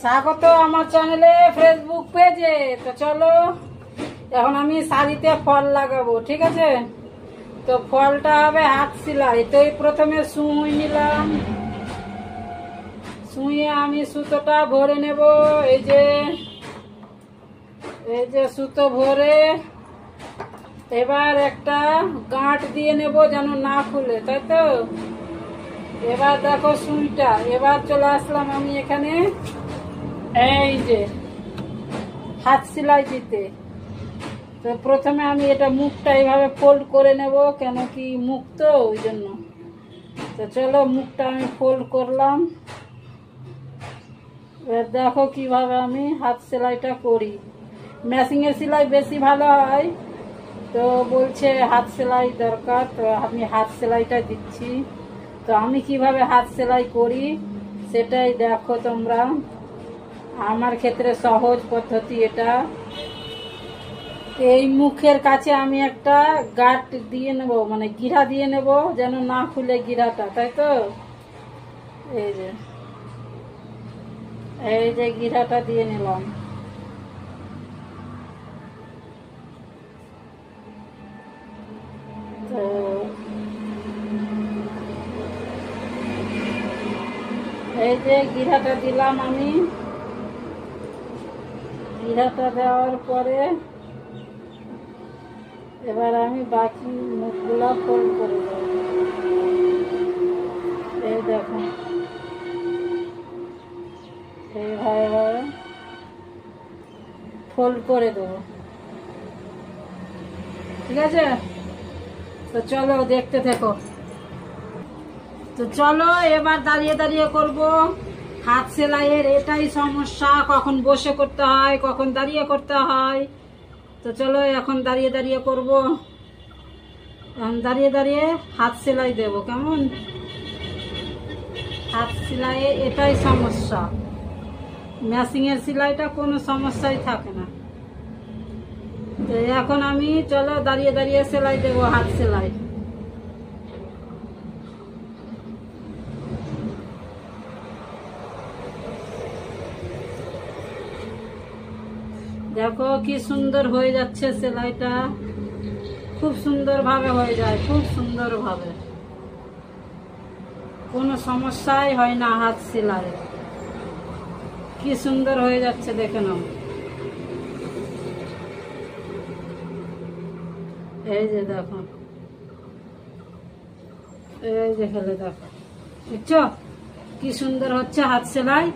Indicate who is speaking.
Speaker 1: স্বাগত আমার চ্যানেলে ফেসবুক পেজে। তো চলো এখন আমি শাড়িতে ফল লাগাবো, ঠিক আছে? তো ফলটা হবে হাত সেলাই। তো প্রথমে সুই নিলাম, সুইয়ে আমি সুতোটা ভরে নেব। এই যে সুতো ভরে এবার একটা গাঁট দিয়ে নেব যেন না খুলে, তাই তো? এবার দেখো সুইটা, এবার চলে আসলাম আমি এখানে এই যে হাত সেলাই দিতে। তো প্রথমে আমি এটা মুখটা এইভাবে ফোল্ড করে নেব, কেন কি মুখ তো ওই জন্য। তো চলো মুখটা আমি ফোল্ড করলাম। এবার দেখো কিভাবে আমি হাত সেলাইটা করি। মেশিনের সেলাই বেশি ভালো হয়, তো বলছে হাত সেলাই দরকার, তো আমি হাত সেলাইটা দিচ্ছি। তো আমি কিভাবে হাত সেলাই করি সেটাই দেখো তোমরা। আমার ক্ষেত্রে সহজ পদ্ধতি এটা। এই মুখের কাছে আমি একটা গাঁট দিয়ে নেব, মানে গিরা দিয়ে নেব যেন না খুলে গিরাটা, তাই তো? এই যে গিরাটা দিয়ে নিলাম। তো এই যে গিরাটা দিলাম আমি। গিরাটা দেওয়ার পরে এবার আমি বাকি মুখগুলো ফোল্ড করে দেব। এই দেখো এইভাবে ফোল্ড করে দেবো, ঠিক আছে? তো চলো দেখতে থাকো। তো চলো এবার দাঁড়িয়ে দাঁড়িয়ে করব। হাত সেলাইয়ের এটাই সমস্যা, কখন বসে করতে হয় কখন দাঁড়িয়ে করতে হয়। তো চলো এখন দাঁড়িয়ে দাঁড়িয়ে করব। এখন দাঁড়িয়ে দাঁড়িয়ে হাত সেলাই দেব, কেমন? হাত সেলাইয়ে এটাই সমস্যা, মেশিনের সেলাইটা কোনো সমস্যাই থাকে না। তো এখন আমি চলো দাঁড়িয়ে দাঁড়িয়ে সেলাই দেবো, হাত সেলাই। দেখো কি সুন্দর হয়ে যাচ্ছে সেলাইটা, খুব সুন্দর ভাবে হয়ে যায়, খুব সুন্দর ভাবে, কোনো সমস্যাই হয় না হাত সেলাই। কি সুন্দর হয়ে যাচ্ছে দেখে নাও। এই যে দেখো, এই যে ফেলে দেখো, দেখছো কি সুন্দর হচ্ছে হাত সেলাই।